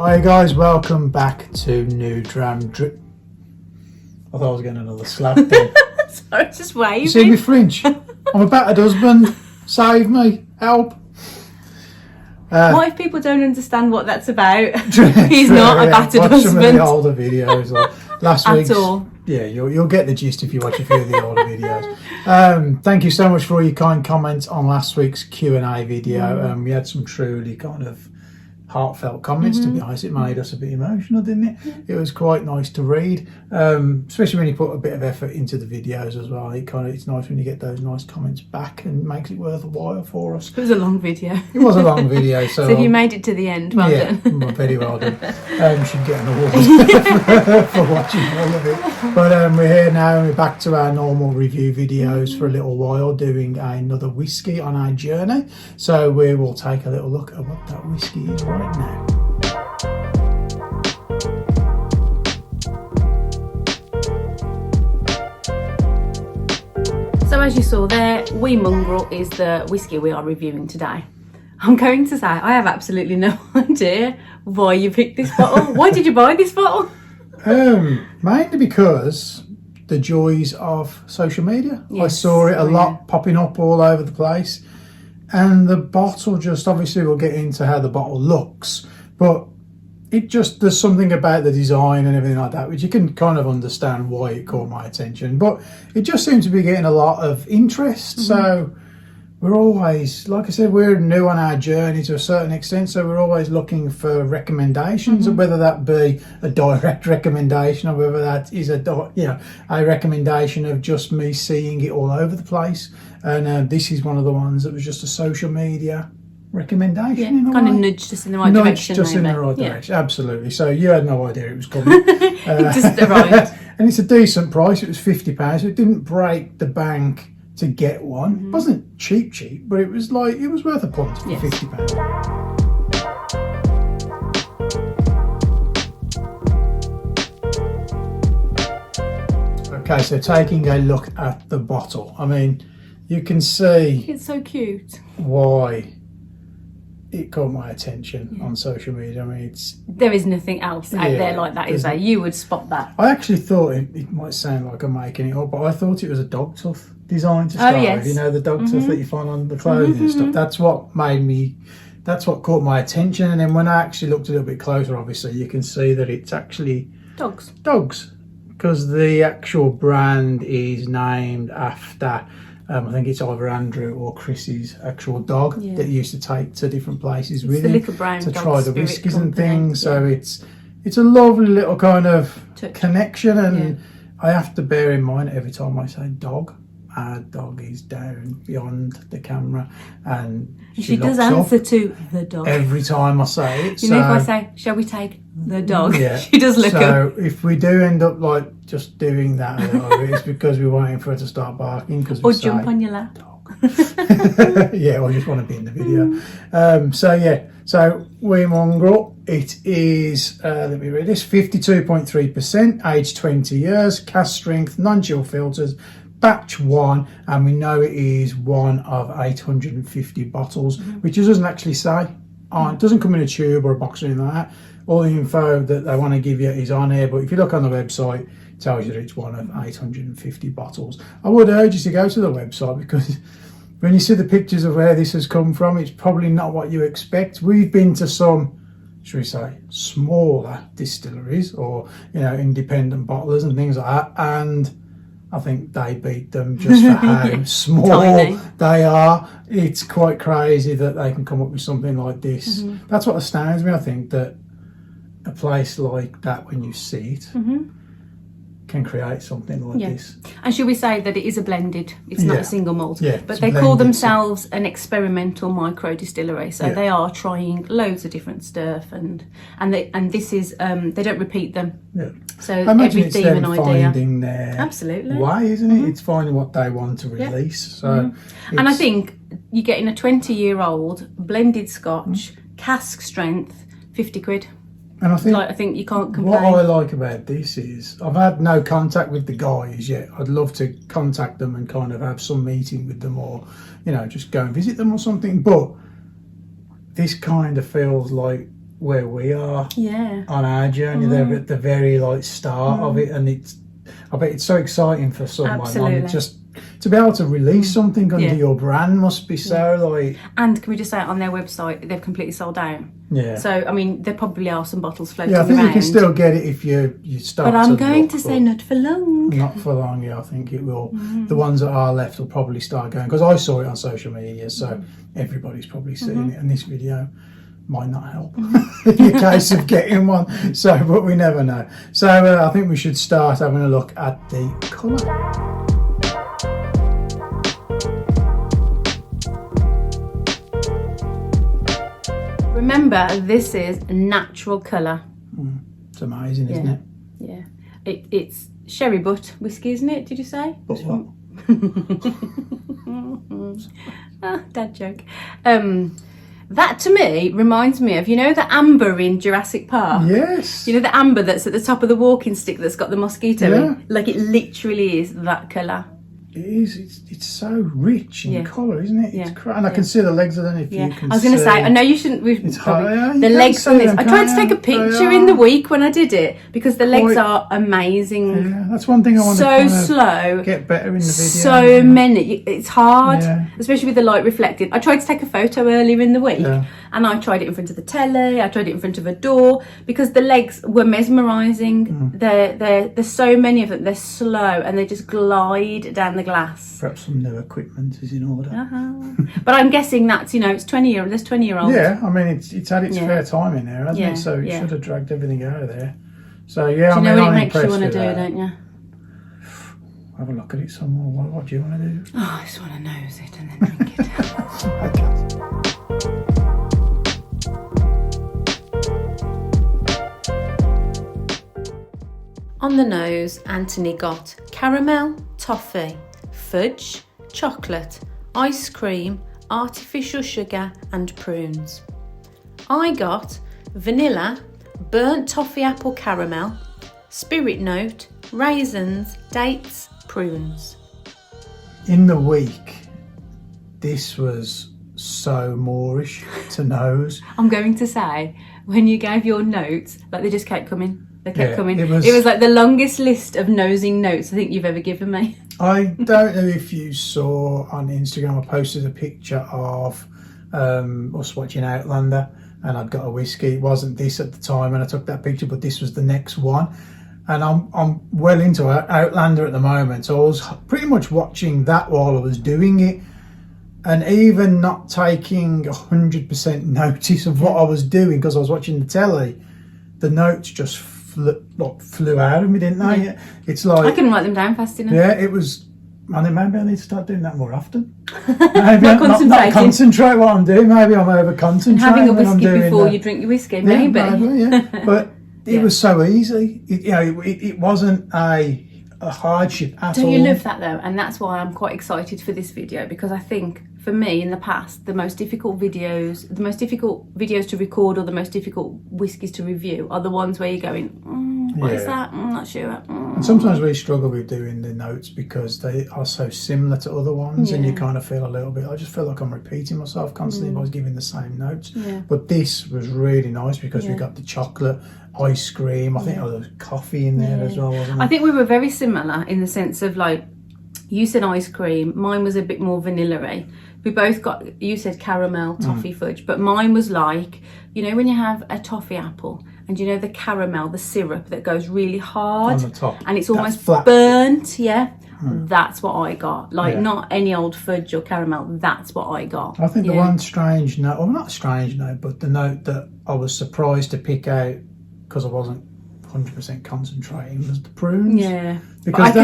Hi guys, welcome back to new Dram Drink. I thought I was getting another slap then. Sorry, just waving. You see me flinch? I'm a battered husband. Save me. Help. What if people don't understand what that's about? He's not a battered watch husband. Some of the older videos. Like last week's. At all. Yeah, you'll get the gist if you watch a few of the older videos. Thank you so much for all your kind comments on last week's Q&A video. We had some truly kind of heartfelt comments, to be honest. It made us a bit emotional, didn't it? It was quite nice to read, especially when you put a bit of effort into the videos as well. It's nice when you get those nice comments back and makes it worth a while for us. It was a long video. It was a long video, so if you made it to the end, well done. Very well done. You should get an award for watching all of it. But we're here now and we're back to our normal review videos for a little while, doing another whiskey on our journey. So we will take a little look at what that whiskey is right now. So as you saw there, Wee Mongrel is the whiskey we are reviewing today. I'm going to say I have absolutely no idea why you picked this bottle. Why did you buy this bottle? Mainly because the joys of social media. Yes, I saw it a lot popping up all over the place. And the bottle just, obviously we'll get into how the bottle looks, but it just, there's something about the design and everything like that, which you can kind of understand why it caught my attention. But it just seems to be getting a lot of interest. So we're always, like I said, we're new on our journey to a certain extent. So we're always looking for recommendations, whether that be a direct recommendation or whether that is a recommendation of just me seeing it all over the place. And this is one of the ones that was just a social media recommendation. Yeah, kind of nudged us in the right direction. Just in the right direction, absolutely. So you had no idea it was coming. It just arrived. And it's a decent price. It was £50, so it didn't break the bank to get one. It wasn't cheap, but it was like, it was worth a punt for £50. Okay, so taking a look at the bottle, I mean, you can see it's so cute why it caught my attention on social media. I mean, there is nothing else out there like that, is there? You would spot that. I actually thought it might sound like I'm making it up, but I thought it was a dog tooth design to start with. You know, the dog tooth that you find on the clothing and stuff. That's what caught my attention. And then when I actually looked a little bit closer, obviously you can see that it's actually dogs, because the actual brand is named after I think it's either Andrew or Chris's actual dog that he used to take to different places with him to try the whiskies and things. So it's a lovely little kind of connection. And I have to bear in mind every time I say dog, our dog is down beyond the camera and she does answer to the dog every time I say it. You know, if I say, shall we take the dog? She does look up. So if we do end up like just doing that, it's because we're waiting for her to start barking. Or jump on your lap. Yeah, or just want to be in the video. So Wee Mongrel, it is, let me read this, 52.3%, age 20 years, cask strength, non-chill filters, batch 1, and we know it is one of 850 bottles, which it doesn't actually say. It doesn't come in a tube or a box or anything like that. All the info that they want to give you is on here, but if you look on the website, it tells you that it's one of 850 bottles. I would urge you to go to the website, because when you see the pictures of where this has come from, it's probably not what you expect. We've been to some, should we say, smaller distilleries or, you know, independent bottlers and things like that, and I think they beat them just for how small they are. It's quite crazy that they can come up with something like this. That's what astounds me. I think that a place like that, when you see it, can create something like this. And should we say that it is a blended, it's not a single malt, but they blended, call themselves an experimental micro distillery, so they are trying loads of different stuff, and this is they don't repeat them. So every theme and idea, finding their way, isn't it? It's finding what they want to release. So and I think you're getting a 20-year-old blended Scotch, cask strength, 50 quid. And I think you can't complain. What I like about this is I've had no contact with the guys yet. I'd love to contact them and kind of have some meeting with them, or, you know, just go and visit them or something. But this kind of feels like where we are Yeah. on our journey. They're at the very like start of it, and I bet it's so exciting for someone. Absolutely. Just to be able to release something under your brand must be so like. And can we just say on their website they've completely sold out? Yeah. So I mean, there probably are some bottles floating Yeah, I think around. you can still get it if you start. But I'm to going look, to say not for long. Not for long. Yeah, I think it will. The ones that are left will probably start going, because I saw it on social media, so everybody's probably seeing it, and this video might not help in the case of getting one. So, but we never know. So I think we should start having a look at the colour. Remember, this is natural colour. It's amazing, isn't it? Yeah. It's sherry butt whiskey, isn't it? Did you say? But what? Dad joke. That to me reminds me of, you know, the amber in Jurassic Park? Yes. You know the amber that's at the top of the walking stick that's got the mosquito in? Like, it literally is that colour. It is. It's so rich in colour, isn't it? It's and I can see the legs. I don't know if you can. I was going to say, I know you shouldn't. It's hard. The legs on this. I tried to take a picture in the week when I did it, because the legs are amazing. Yeah, that's one thing I want to kind of slow. Get better in the video. So many. It's hard, especially with the light reflected. I tried to take a photo earlier in the week, and I tried it in front of the telly. I tried it in front of a door, because the legs were mesmerising. There's so many of them. They're slow and they just glide down the glass. Perhaps some new equipment is in order. But I'm guessing that's, you know, it's 20-year. There's 20-year-old. Yeah, I mean it's had its fair time in there, hasn't it? So it should have dragged everything out of there. So yeah, do you know what I'm it makes you want to do, that. don't you? Have a look at it some more. What do you want to do? Oh, I just want to nose it and then drink it. On the nose, Anthony got caramel, toffee, fudge, chocolate, ice cream, artificial sugar and prunes. I got vanilla, burnt toffee apple caramel, spirit note, raisins, dates, prunes. In the week, this was so Moorish to nose. I'm going to say, when you gave your notes, like, they just kept coming. They kept coming. It was like the longest list of nosing notes I think you've ever given me. I don't know if you saw on Instagram, I posted a picture of us watching Outlander, and I'd got a whiskey. It wasn't this at the time when I took that picture, but this was the next one. And I'm well into Outlander at the moment, so I was pretty much watching that while I was doing it, and even not taking 100% notice of what I was doing because I was watching the telly. The notes just flew out of me, didn't they? Yeah. It's like I couldn't write them down fast enough. Yeah, it was. I think maybe I need to start doing that more often. Maybe not concentrate what I'm doing. Maybe I'm over concentrating. Having a whiskey before you drink your whiskey, maybe. Yeah. But it was so easy. It wasn't a hardship at all. Don't you love that though? And that's why I'm quite excited for this video, because I think for me in the past, the most difficult videos to record, or the most difficult whiskies to review, are the ones where you're going, what is that? I'm not sure. And sometimes we struggle with doing the notes because they are so similar to other ones, and you kind of feel a little bit, I just feel like I'm repeating myself constantly if I was giving the same notes. But this was really nice because we got the chocolate, ice cream, I think there was coffee in there as well, wasn't there? I think we were very similar in the sense of, like, you said ice cream, mine was a bit more vanilla-y. We both got, you said caramel, toffee, fudge, but mine was like, you know when you have a toffee apple and you know the caramel, the syrup that goes really hard on the top, and it's almost burnt, that's what I got. Like, not any old fudge or caramel, that's what I got. I think the one strange note, well, not strange note, but the note that I was surprised to pick out because I wasn't 100% concentrating was the prunes. Yeah. Because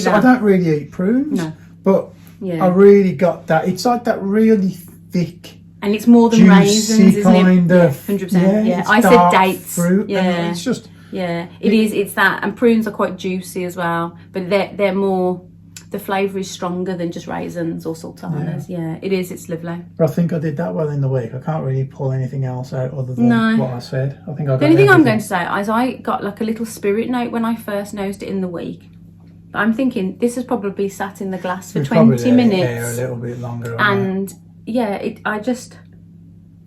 I don't really eat prunes. No. But I really got that. It's like that really thick, and it's more than raisins, isn't kind it? of 100%. Yeah, I said dates. Fruit. Yeah, it's just. Yeah, it is. It's that, and prunes are quite juicy as well, but they're more. The flavour is stronger than just raisins or sultanas. Yeah, it is. It's lovely. But I think I did that well in the week. I can't really pull anything else out other than what I said. I think I got the only thing I'm going to say is I got like a little spirit note when I first nosed it in the week. But I'm thinking this has probably sat in the glass for 20 minutes. Yeah, a little bit longer. And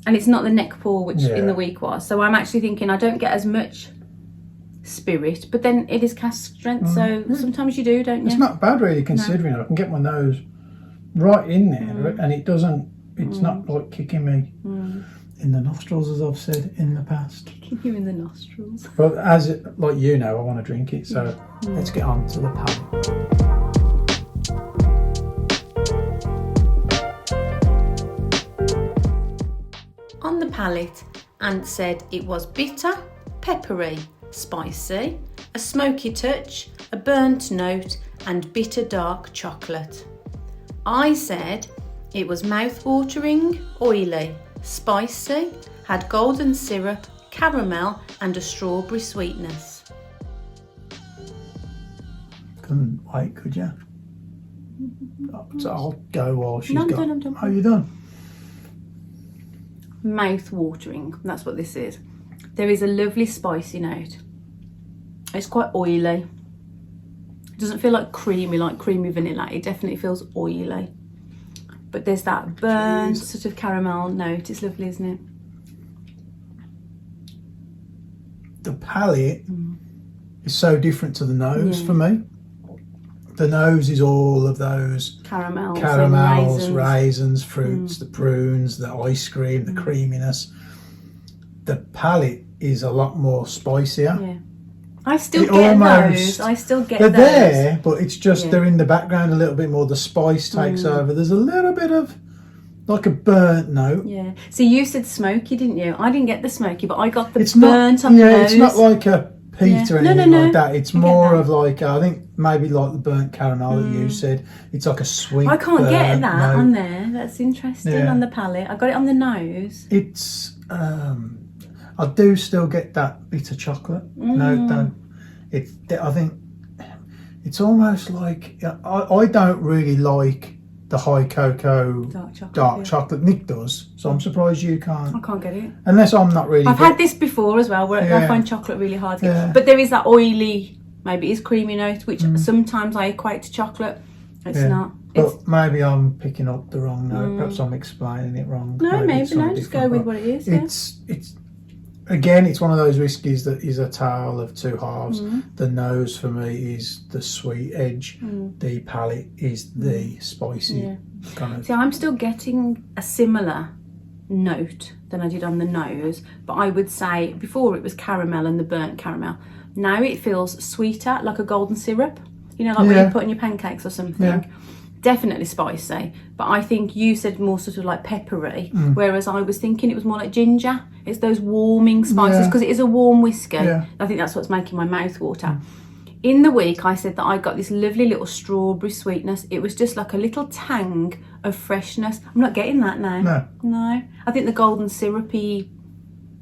and it's not the neck pour which in the week was. So I'm actually thinking I don't get as much spirit, but then it is cask strength, so sometimes you do, don't you? It's not bad really, considering I can get my nose right in there, and it doesn't. It's not like kicking me in the nostrils, as I've said in the past. Kicking you in the nostrils. But as it, like you know, I want to drink it, so let's get on to the palate. On the palate, Ant said it was bitter, peppery, spicy, a smoky touch, a burnt note, and bitter dark chocolate. I said it was mouth-watering, oily, spicy, had golden syrup, caramel, and a strawberry sweetness. Couldn't wait, could you? So I'll go while she's I'm got. done. Are you done? Mouth-watering, that's what this is. There is a lovely spicy note. It's quite oily. It doesn't feel like creamy vanilla. It definitely feels oily. But there's that burnt sort of caramel note. It's lovely, isn't it? The palate is so different to the nose for me. The nose is all of those caramels, raisins, fruits, the prunes, the ice cream, the creaminess. The palate is a lot more spicier. Yeah. I still get those. I still get those. They're there, but it's just they're in the background a little bit more. The spice takes over. There's a little bit of like a burnt note. Yeah. So you said smoky, didn't you? I didn't get the smoky, but I got the it's burnt not, on the nose. It's not like a peat or anything like that. It's more that. of like, I think maybe like the burnt caramel that you said. It's like a sweet I can't get that note on there. That's interesting on the palate. I got it on the nose. It's I do still get that bitter chocolate note though. I think it's almost like I don't really like the high cocoa dark chocolate. Nick does, so I'm surprised you can't. I can't get it unless I'm not really. I've had this before as well, where I find chocolate really hard to get. But there is that oily, maybe it is creamy note, which sometimes I equate to chocolate. It's not. But maybe I'm picking up the wrong note. Perhaps I'm explaining it wrong. No, maybe no. Just go with what it is. It's again, it's one of those whiskies that is a tale of two halves. The nose for me is the sweet edge. The palate is the spicy kind of. See, I'm still getting a similar note than I did on the nose, but I would say before it was caramel and the burnt caramel. Now it feels sweeter, like a golden syrup. You know, like when you put in your pancakes or something. Yeah. Definitely spicy, but I think you said more sort of like peppery, whereas I was thinking it was more like ginger. It's those warming spices because it is a warm whiskey. I think that's what's making my mouth water. In the week, I said that I got this lovely little strawberry sweetness. It was just like a little tang of freshness. I'm not getting that now. No. I think the golden syrupy.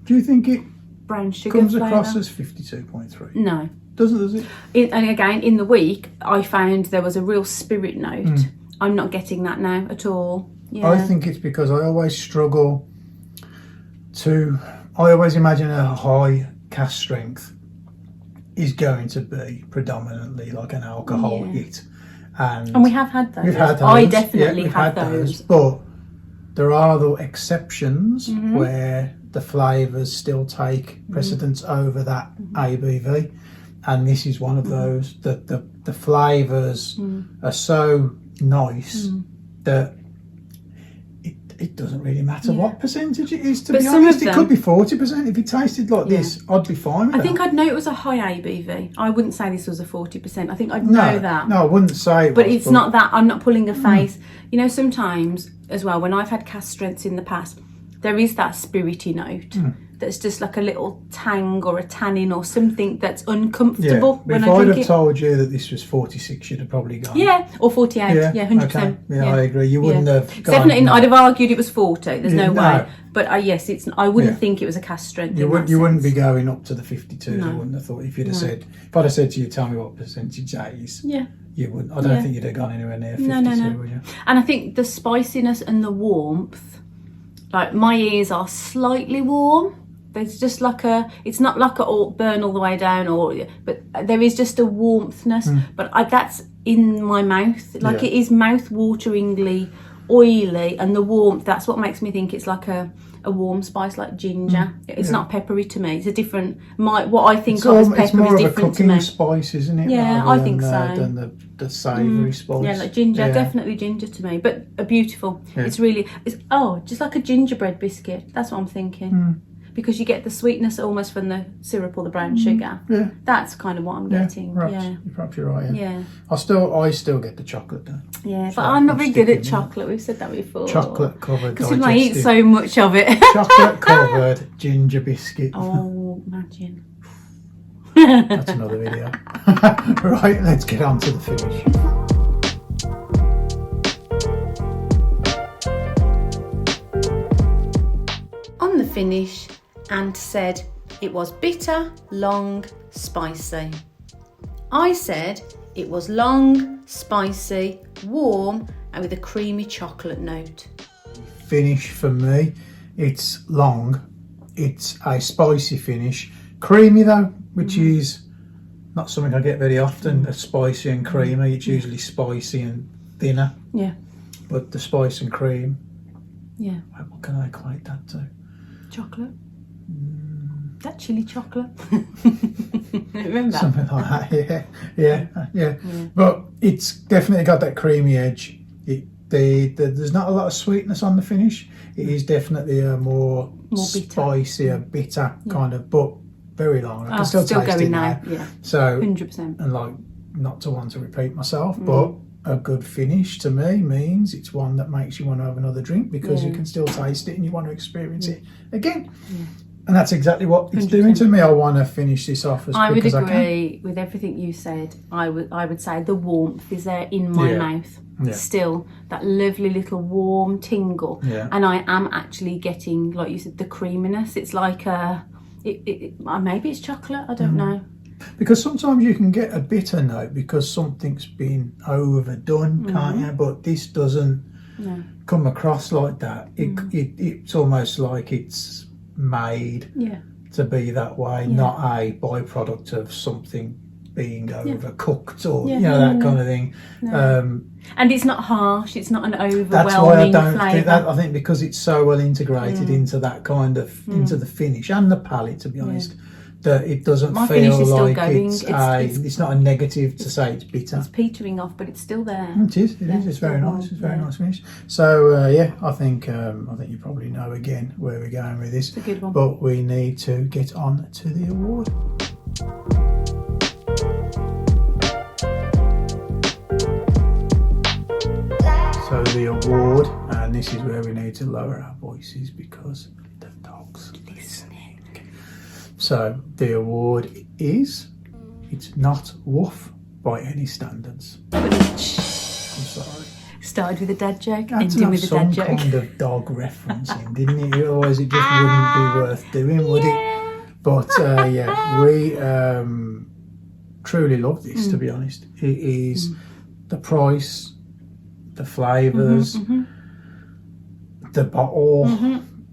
Do you think it brown sugar comes flavour across as 52.3? No. Does it? And again, in the week, I found there was a real spirit note. I'm not getting that now at all. Yeah. I think it's because I always struggle to. I always imagine a high cask strength is going to be predominantly like an alcohol hit, and we have had those. We've had those. I definitely have those. But there are the exceptions where the flavours still take precedence over that ABV. And this is one of those that the flavours are so nice that it doesn't really matter what percentage it is, to be honest. It could be 40%. If it tasted like this, I'd be fine with that. I think I'd know it was a high ABV. I wouldn't say this was a 40%. I think I'd know that. No, I wouldn't say it But it's not that. I'm not pulling a face. You know, sometimes as well, when I've had cask strengths in the past, there is that spirity note. That's just like a little tang or a tannin or something that's uncomfortable when I drink it. If I'd have told you that this was 46, you'd have probably gone. Yeah, or 48. Yeah, 100%. Okay. Yeah, I agree. You wouldn't have gone. Definitely, I'd have argued it was 40. There's no way. But yes, I wouldn't think it was a cask strength. You wouldn't be going up to the 52. No. I wouldn't have thought. If you'd have said, if I'd have said to you, tell me what percentage that is. Yeah. You wouldn't. I don't think you'd have gone anywhere near 52, would you? And I think the spiciness and the warmth, like my ears are slightly warm. There's just like it's not like a burn all the way down, but there is just a warmthness. But that's in my mouth. Like it is mouth-wateringly oily, and the warmth, that's what makes me think it's like a warm spice, like ginger. It's not peppery to me. It's a different, what I think of as pepper it's more is of different a to me. cooking spice, isn't it? Yeah, I think so. Than the savoury spice. Yeah, like ginger, definitely ginger to me, but a beautiful. Yeah. It's just like a gingerbread biscuit. That's what I'm thinking. Because you get the sweetness almost from the syrup or the brown sugar. Yeah. That's kind of what I'm getting. Perhaps you're right. Yeah. I still get the chocolate though. Yeah, So but I'm not very good at in chocolate. We've said that before. Chocolate covered. Because I eat so much of it. Chocolate covered ginger biscuit. Oh, imagine. That's another video. Right, let's get on to the finish. On the finish, Ant said it was bitter, long, spicy. I said it was long, spicy, warm, and with a creamy chocolate note. Finish for me, it's long, it's a spicy finish, creamy though, which is not something I get very often. A spicy and creamy, it's usually spicy and thinner. Yeah. But the spice and cream, Yeah. what can I equate that to? Chocolate. That chili chocolate. Remember? Something like that, yeah. But it's definitely got that creamy edge. There's not a lot of sweetness on the finish. It is definitely a more spicier, bitter kind of, but very long. I can still taste going it now. Yeah. So 100%. and like, not to want to repeat myself, but a good finish to me means it's one that makes you want to have another drink because you can still taste it and you want to experience it again. And that's exactly what it's 100%. doing to me. I want to finish this off as quick as I can. I would agree with everything you said. I would say the warmth is there in my mouth. Yeah. Still, that lovely little warm tingle. Yeah. And I am actually getting, like you said, the creaminess. It's like maybe it's chocolate. I don't know. Because sometimes you can get a bitter note because something's been overdone, can't you? But this doesn't come across like that. It's almost like it's made to be that way, not a byproduct of something being overcooked or that kind of thing. No. And it's not harsh. It's not an overwhelming That's why I don't flavour. think that. I think because it's so well integrated into that kind of into the finish and the palate, to be honest. That it doesn't My finish feel is still like going. it's not a negative to say it's bitter. It's petering off, but it's still there. It is. It's very nice. It's very nice finish. So I think you probably know again where we're going with this. It's a good one. But we need to get on to the award. So the award, and this is where we need to lower our voices because the dog's listening. So the award is, it's not woof by any standards. I'm sorry. Started with a dad joke, Had to ending have with a some dad joke. kind of dog referencing, didn't it? Otherwise it just wouldn't be worth doing, would it? But we truly love this, to be honest. It is the price, the flavours, the bottle,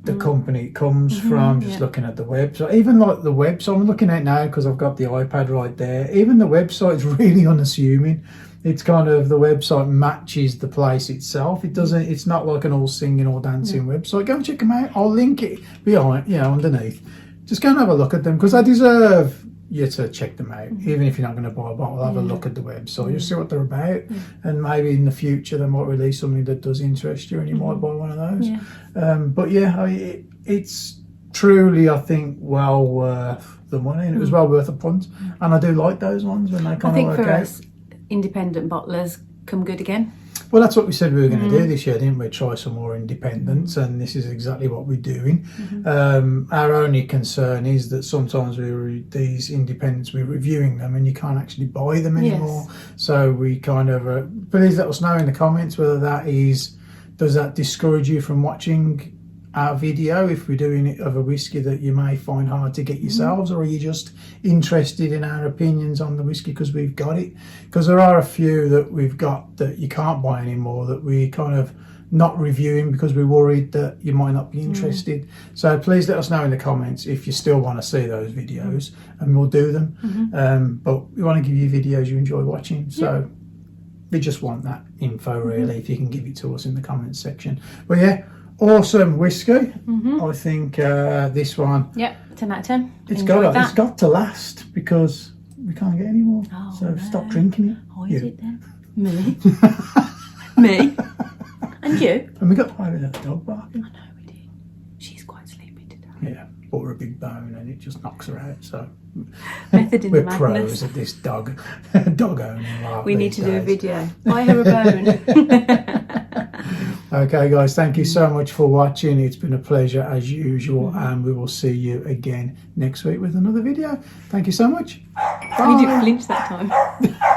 the company it comes from, just looking at the website. Even like the website, I'm looking at now because I've got the iPad right there. Even the website's really unassuming. It's kind of, the website matches the place itself. It's not like an all singing or dancing website. Go and check them out. I'll link it behind, underneath. Just go and have a look at them because they deserve you to check them out. Even if you're not going to buy a bottle, have a look at the website. You'll see what they're about, and maybe in the future they might release something that does interest you, and you might buy one of those. But it's truly, I think, well worth the money, and it was well worth a punt. And I do like those ones when they kind of work out. For us, independent bottlers come good again. Well, that's what we said we were going to do this year, didn't we? Try some more independents, and this is exactly what we're doing. Our only concern is that sometimes these independents, we're reviewing them and you can't actually buy them anymore. So we kind of, please let us know in the comments whether does that discourage you from watching our video if we're doing it of a whiskey that you may find hard to get yourselves, or are you just interested in our opinions on the whiskey because we've got it? Because there are a few that we've got that you can't buy anymore that we kind of not reviewing because we're worried that you might not be interested. So please let us know in the comments if you still want to see those videos, and we'll do them. But we want to give you videos you enjoy watching, so we just want that info really. If you can give it to us in the comments section. But yeah, awesome whiskey. I think this one. Yep, 10 out of 10. It's got to last because we can't get any more. Oh, so no. stop drinking it. Who is it then? Me. Me. And you. And we got by with that dog barking. I know we did. She's quite sleepy today. Yeah, bought her a big bone and it just knocks her out. So Method in the we're madness. pros at this dog owning life. We need to do a days. video. Buy her a bone. Okay, guys, thank you so much for watching. It's been a pleasure as usual, and we will see you again next week with another video. Thank you so much. Bye. We didn't flinch that time.